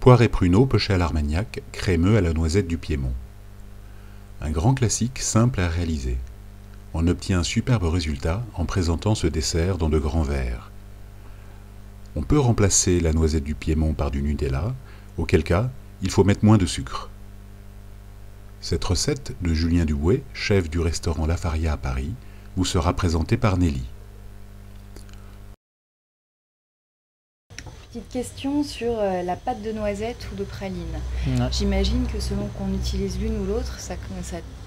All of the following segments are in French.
Poires et pruneaux pochés à l'Armagnac, crémeux à la noisette du Piémont. Un grand classique simple à réaliser. On obtient un superbe résultat en présentant ce dessert dans de grands verres. On peut remplacer la noisette du Piémont par du Nutella, auquel cas, il faut mettre moins de sucre. Cette recette de Julien Duboué, chef du restaurant La Faria à Paris, vous sera présentée par Nelly. Petite question sur la pâte de noisette ou de praline. Ouais. J'imagine que selon qu'on utilise l'une ou l'autre, ça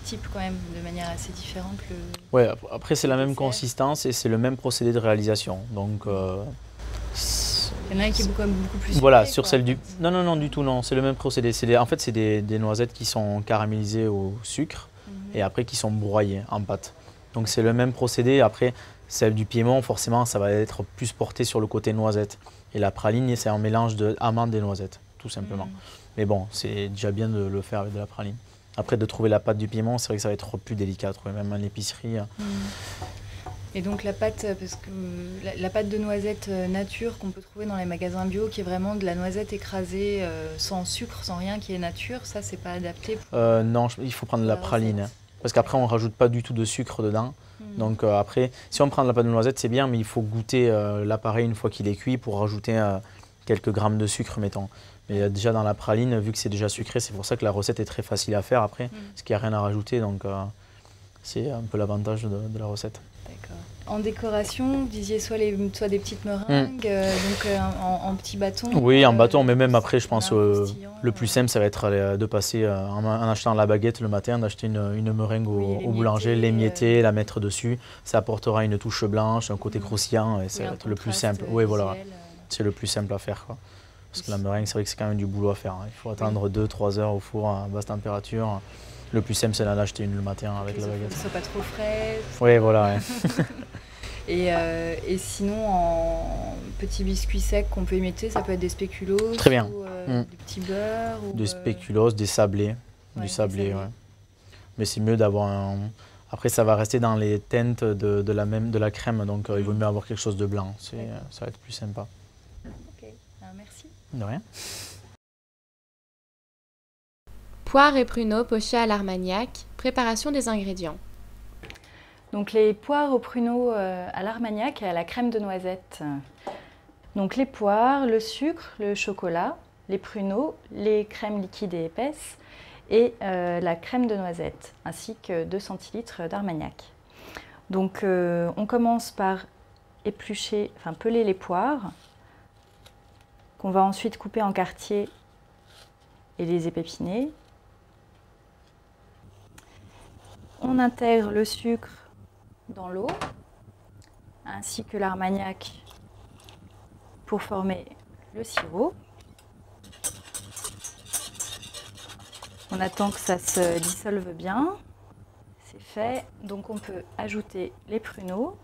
type quand même de manière assez différente le... Ouais, après c'est la même dessert. consistance et c'est le même procédé de réalisation. Donc, Il y en a un qui est beaucoup plus voilà, sucré, sur quoi. celle du... Non, du tout, non. C'est le même procédé. En fait, c'est des noisettes qui sont caramélisées au sucre et après qui sont broyées en pâte. Donc c'est le même procédé. Après, celle du Piémont, forcément, ça va être plus porté sur le côté noisette. Et la praline, c'est un mélange d'amandes et noisettes, tout simplement. Mais bon, c'est déjà bien de le faire avec de la praline. Après, de trouver la pâte du Piémont, c'est vrai que ça va être plus délicat, même en épicerie. Et donc la pâte, parce que la pâte de noisette nature qu'on peut trouver dans les magasins bio, qui est vraiment de la noisette écrasée sans sucre, sans rien, qui est nature, ça c'est pas adapté pour... Non, il faut prendre de la praline. Parce qu'après, on ne rajoute pas du tout de sucre dedans. Donc après, si on prend de la pâte de noisette, c'est bien, mais il faut goûter l'appareil une fois qu'il est cuit pour rajouter quelques grammes de sucre, mettons. Mais déjà dans la praline, vu que c'est déjà sucré, c'est pour ça que la recette est très facile à faire après, parce qu'il n'y a rien à rajouter. Donc c'est un peu l'avantage de la recette. D'accord. En décoration, vous disiez soit des petites meringues, donc en petits bâtons. Oui, en bâton, mais même après, je pense croustillant, le plus simple, ça va être de passer en achetant la baguette le matin, d'acheter une meringue au boulanger, l'émietter, la mettre dessus. Ça apportera une touche blanche, un côté croustillant, et ça va être le plus simple. Oui, voilà, c'est le plus simple à faire, quoi. Parce que la meringue, c'est vrai que c'est quand même du boulot à faire. Il faut attendre 2-3 heures au four à basse température. Le plus simple, c'est d'en acheter une le matin avec la baguette. Que ce soit pas trop frais. Oui, voilà. Ouais. Et sinon, en petits biscuits secs qu'on peut émietter, ça peut être des spéculoos. Très bien. Ou du petit beurre. Des spéculoos, des sablés. Ouais, du sablé, des ouais. Mais c'est mieux d'avoir un... Après, ça va rester dans les teintes de la crème, donc il vaut mieux avoir quelque chose de blanc. Ça va être plus sympa. Ok, merci. De rien. Poires et pruneaux pochés à l'Armagnac, préparation des ingrédients. Donc les poires aux pruneaux à l'Armagnac et à la crème de noisette. Donc les poires, le sucre, le chocolat, les pruneaux, les crèmes liquides et épaisses et la crème de noisette, ainsi que 2 centilitres d'Armagnac. Donc on commence par peler les poires, qu'on va ensuite couper en quartiers et les épépiner. On intègre le sucre dans l'eau, ainsi que l'Armagnac pour former le sirop. On attend que ça se dissolve bien. C'est fait. Donc on peut ajouter les pruneaux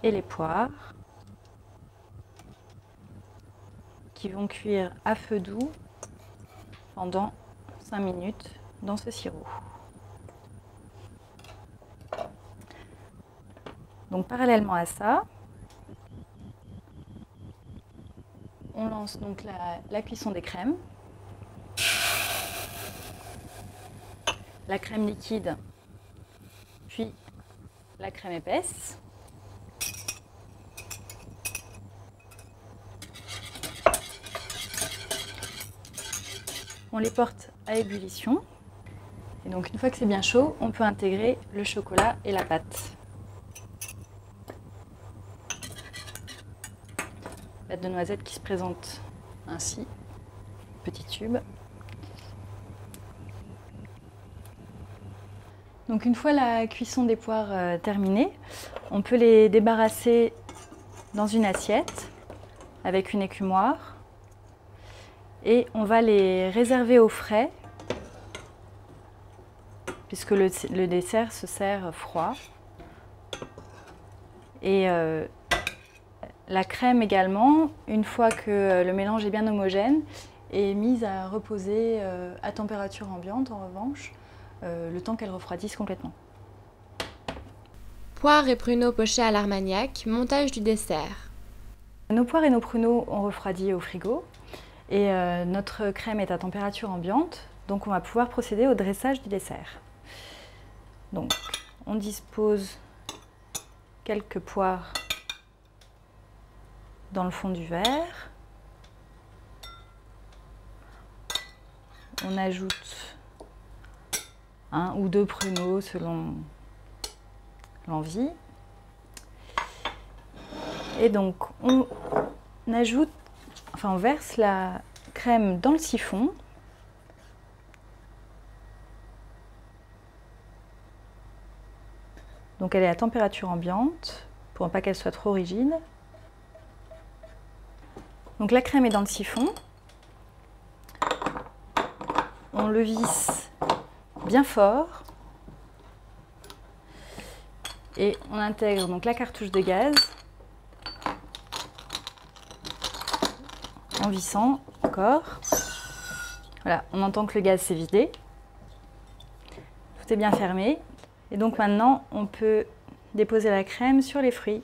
et les poires qui vont cuire à feu doux pendant 5 minutes dans ce sirop. Donc parallèlement à ça, on lance donc la cuisson des crèmes. La crème liquide, puis la crème épaisse. On les porte à ébullition. Et donc une fois que c'est bien chaud, on peut intégrer le chocolat et la pâte. Pâte de noisette qui se présente ainsi, petit tube. Donc une fois la cuisson des poires terminée, on peut les débarrasser dans une assiette avec une écumoire. Et on va les réserver au frais, puisque le dessert se sert froid. Et la crème également, une fois que le mélange est bien homogène, est mise à reposer à température ambiante en revanche, le temps qu'elle refroidisse complètement. Poires et pruneaux pochés à l'Armagnac, montage du dessert. Nos poires et nos pruneaux ont refroidi au frigo et notre crème est à température ambiante, donc on va pouvoir procéder au dressage du dessert. Donc on dispose quelques poires dans le fond du verre. On ajoute 1 ou 2 pruneaux selon l'envie. Et donc on verse la crème dans le siphon. Donc elle est à température ambiante pour ne pas qu'elle soit trop rigide. Donc la crème est dans le siphon. On le visse bien fort et on intègre donc la cartouche de gaz en vissant encore. Voilà, on entend que le gaz s'est vidé. Tout est bien fermé. Et donc maintenant, on peut déposer la crème sur les fruits.